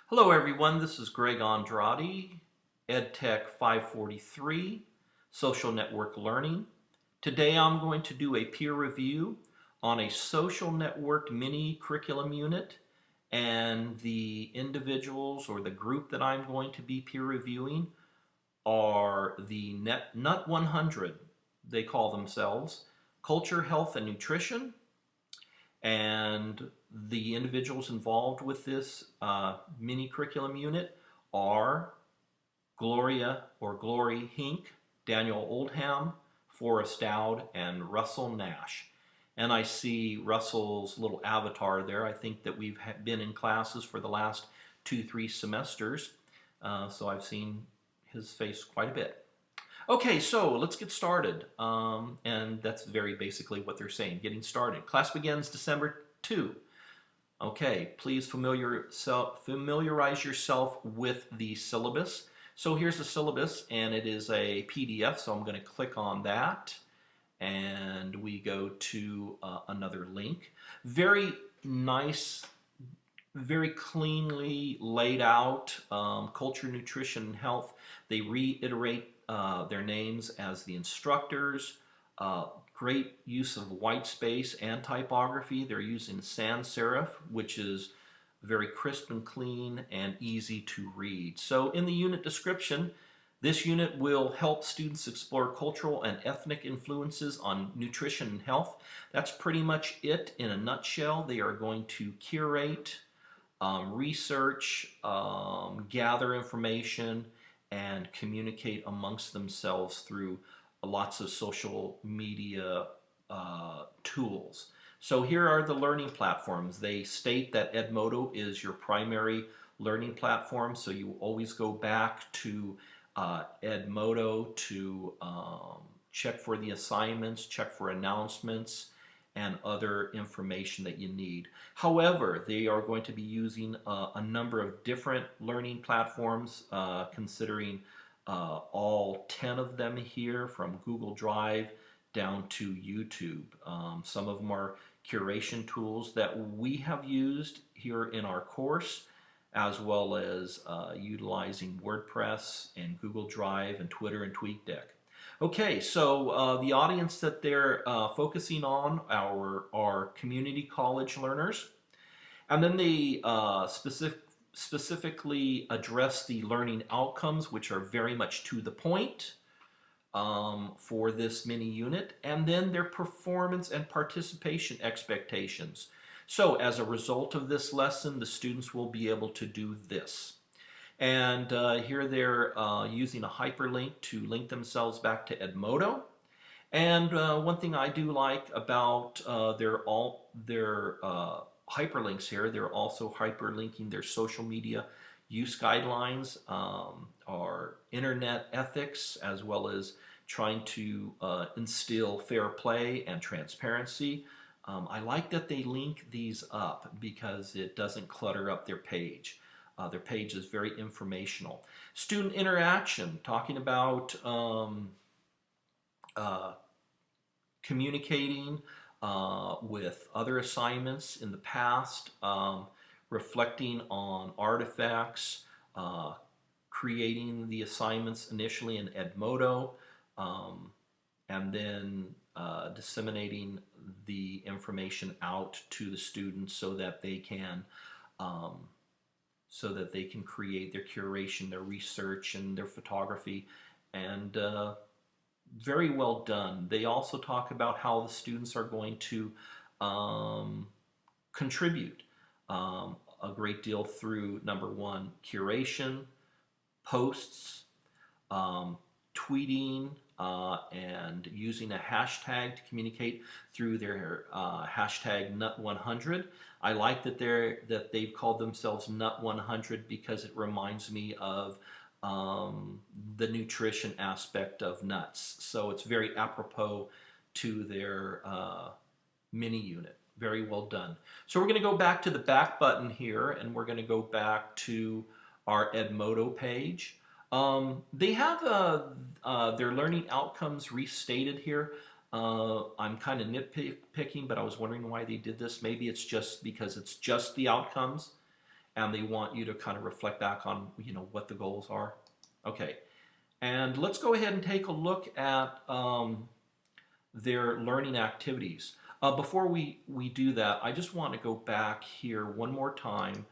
Hello everyone, this is Greg Andrade, EdTech543, Social Network Learning. Today I'm going to do a peer review on a social network mini curriculum unit, and the individuals or the group that I'm going to be peer reviewing are the Nut100, they call themselves, Culture, Health, and Nutrition. And the individuals involved with this mini curriculum unit are Gloria or Glory Hink, Daniel Oldham, Forrest Dowd, and Russell Nash. And I see Russell's little avatar there. I think that we've been in classes for the last 2-3 semesters, so I've seen his face quite a bit. Okay, so let's get started. And that's very basically what they're saying, getting started. Class begins December 2. Okay, please familiarize yourself with the syllabus. So here's the syllabus, and it is a PDF, so I'm going to click on that. And we go to another link. Very nice, very cleanly laid out, culture, nutrition, and health. They reiterate their names as the instructors. Great use of white space and typography. They're using sans serif, which is very crisp and clean and easy to read. So in the unit description, this unit will help students explore cultural and ethnic influences on nutrition and health. That's pretty much it in a nutshell. They are going to curate, research, gather information, and communicate amongst themselves through lots of social media tools. So here are the learning platforms. They state that Edmodo is your primary learning platform, so you always go back to Edmodo to check for the assignments, check for announcements, and other information that you need. However, they are going to be using a number of different learning platforms, considering all 10 of them here, from Google Drive down to YouTube. Some of them are curation tools that we have used here in our course, as well as utilizing WordPress and Google Drive and Twitter and TweetDeck. Okay, so the audience that they're focusing on are community college learners, and then they specifically address the learning outcomes, which are very much to the point for this mini unit, and then their performance and participation expectations. So as a result of this lesson, the students will be able to do this. And here they're using a hyperlink to link themselves back to Edmodo. And one thing I do like about their hyperlinks here, they're also hyperlinking their social media use guidelines, our internet ethics, as well as trying to instill fair play and transparency. I like that they link these up because it doesn't clutter up their page. Their page is very informational. Student interaction, talking about communicating with other assignments in the past, reflecting on artifacts, creating the assignments initially in Edmodo, and then disseminating the information out to the students so that they can create their curation, their research, and their photography, and very well done. They also talk about how the students are going to contribute a great deal through, number one, curation, posts, tweeting, and using a hashtag to communicate through their hashtag Nut100. I like that they've called themselves Nut100 because it reminds me of the nutrition aspect of nuts. So it's very apropos to their mini unit. Very well done. So we're going to go back to the back button here, and we're going to go back to our Edmodo page. They have their learning outcomes restated here. I'm kind of nitpicking, but I was wondering why they did this. Maybe it's just because it's just the outcomes and they want you to kind of reflect back on, you know, what the goals are. Okay, and let's go ahead and take a look at their learning activities. Before we do that, I just want to go back here one more time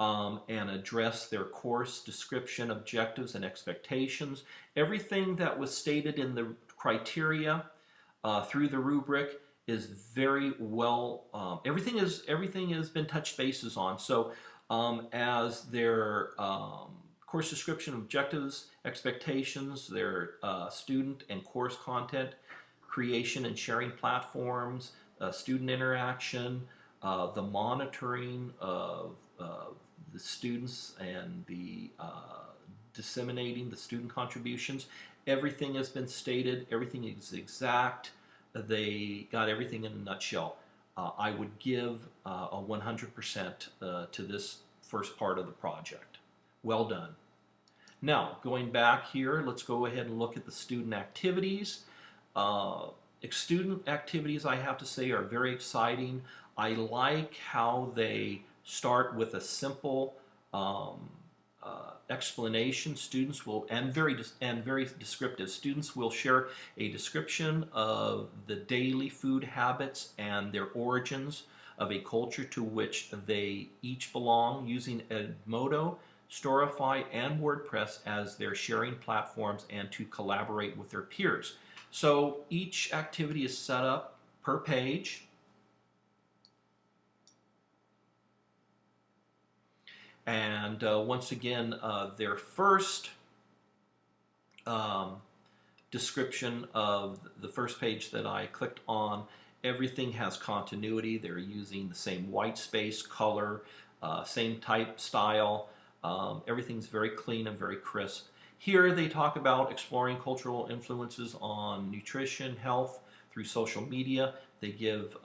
and address their course description, objectives, and expectations. Everything that was stated in the criteria through the rubric is very well. Everything has been touched bases on. So as their course description, objectives, expectations, their student and course content, creation and sharing platforms, student interaction, the monitoring of the students and the disseminating the student contributions. Everything has been stated, everything is exact. They got everything in a nutshell. I would give a 100% to this first part of the project. Well done. Now, going back here, let's go ahead and look at the student activities. Student activities, I have to say, are very exciting. I like how they start with a simple explanation. Students will, and very descriptive. Students will share a description of the daily food habits and their origins of a culture to which they each belong, using Edmodo, Storify, and WordPress as their sharing platforms, and to collaborate with their peers. So each activity is set up per page. And once again, their first description of the first page that I clicked on, everything has continuity. They're using the same white space, color, same type, style. Everything's very clean and very crisp. Here they talk about exploring cultural influences on nutrition, health through social media. They give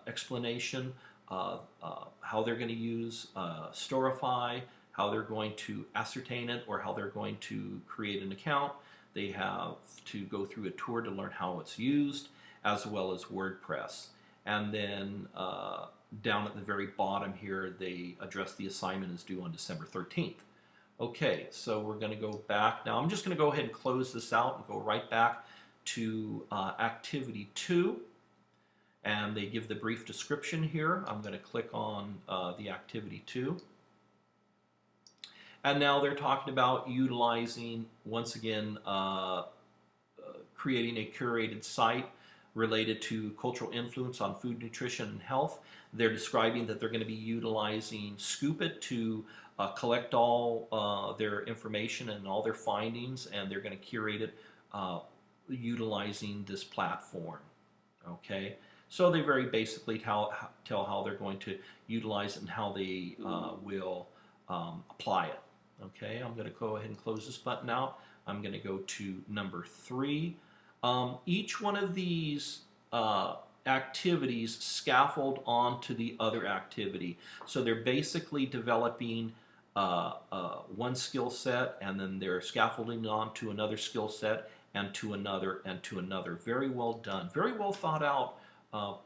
explanation how they're going to use Storify, how they're going to ascertain it, or how they're going to create an account. They have to go through a tour to learn how it's used, as well as WordPress. And then down at the very bottom here, they address the assignment is due on December 13th. Okay, so we're going to go back. Now I'm just going to go ahead and close this out and go right back to Activity 2. And they give the brief description here. I'm going to click on the Activity 2. And now they're talking about utilizing, once again, creating a curated site related to cultural influence on food, nutrition, and health. They're describing that they're going to be utilizing Scoop.it to collect all their information and all their findings, and they're going to curate it utilizing this platform. Okay, so they very basically tell how they're going to utilize it and how they will apply it. Okay, I'm going to go ahead and close this button out. I'm going to go to number 3. Each one of these activities scaffold onto the other activity. So they're basically developing one skill set, and then they're scaffolding on to another skill set, and to another, and to another. Very well done. Very well thought out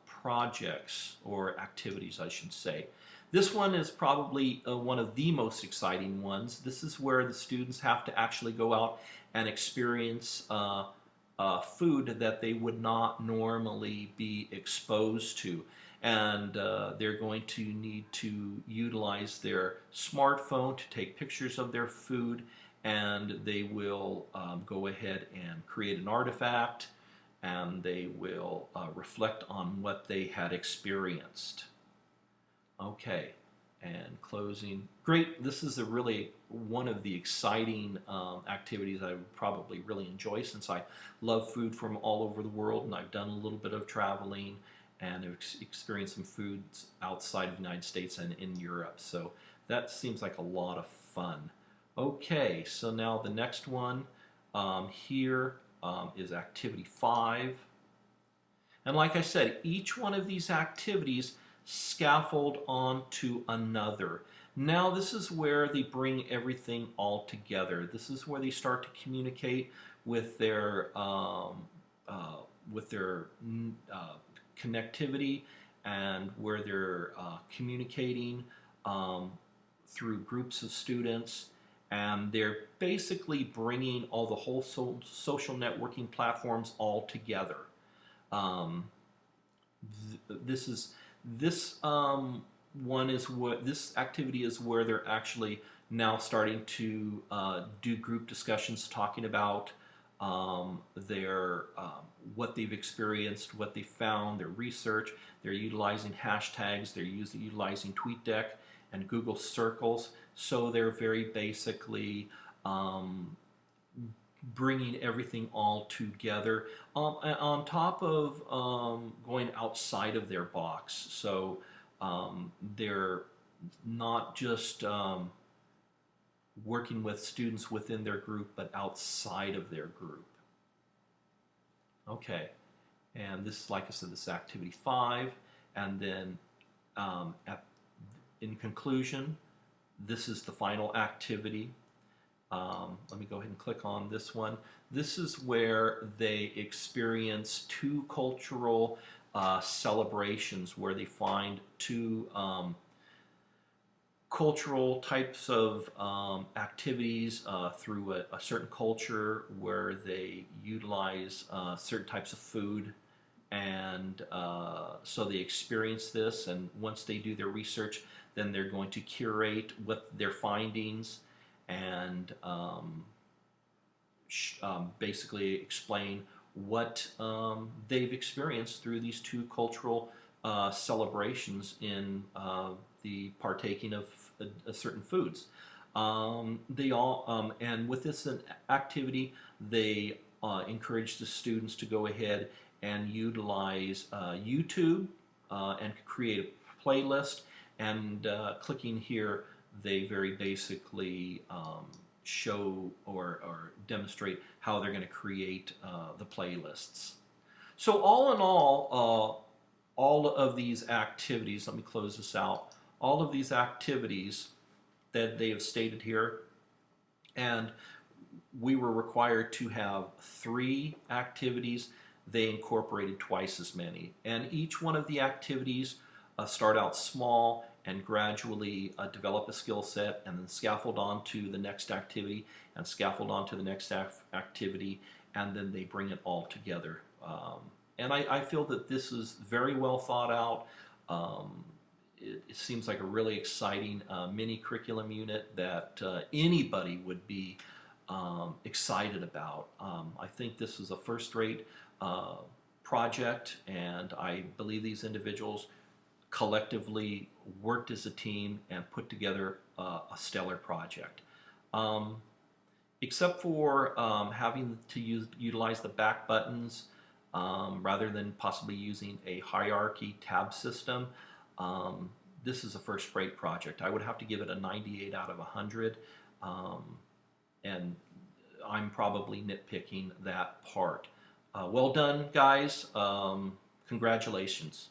projects, or activities, I should say. This one is probably one of the most exciting ones. This is where the students have to actually go out and experience food that they would not normally be exposed to. And they're going to need to utilize their smartphone to take pictures of their food, and they will go ahead and create an artifact, and they will reflect on what they had experienced. Okay, and closing. Great, this is really one of the exciting activities I would probably really enjoy, since I love food from all over the world, and I've done a little bit of traveling and have experienced some foods outside of the United States and in Europe. So that seems like a lot of fun. Okay, so now the next one here is Activity 5. And like I said, each one of these activities scaffold onto another. Now this is where they bring everything all together. This is where they start to communicate with their connectivity, and where they're communicating through groups of students, and they're basically bringing all the whole social networking platforms all together. Um, this one is what this activity is where they're actually now starting to do group discussions talking about their what they've experienced, what they found, their research. They're utilizing hashtags. They're utilizing TweetDeck and Google Circles. So they're very basically bringing everything all together on top of going outside of their box. So they're not just working with students within their group, but outside of their group. Okay, and this, like I said, this is activity 5, and then in conclusion, this is the final activity. Let me go ahead and click on this one. This is where they experience 2 cultural celebrations, where they find 2 cultural types of activities through a certain culture, where they utilize certain types of food, and so they experience this, and once they do their research, then they're going to curate what their findings and basically explain what they've experienced through these 2 cultural celebrations in the partaking of certain foods. They all and with this activity, they encourage the students to go ahead and utilize YouTube and create a playlist. And clicking here, they very basically show or demonstrate how they're going to create the playlists. So all in all of these activities, let me close this out, all of these activities that they have stated here, and we were required to have 3 activities. They incorporated twice as many. And each one of the activities start out small and gradually develop a skill set, and then scaffold on to the next activity, and scaffold on to the next activity, and then they bring it all together. And I feel that this is very well thought out. It seems like a really exciting mini curriculum unit that anybody would be excited about. I think this is a first-rate project, and I believe these individuals collectively worked as a team and put together a stellar project. Except for having to utilize the back buttons rather than possibly using a hierarchy tab system, this is a first-rate project. I would have to give it a 98 out of 100, and I'm probably nitpicking that part. Well done, guys. Congratulations.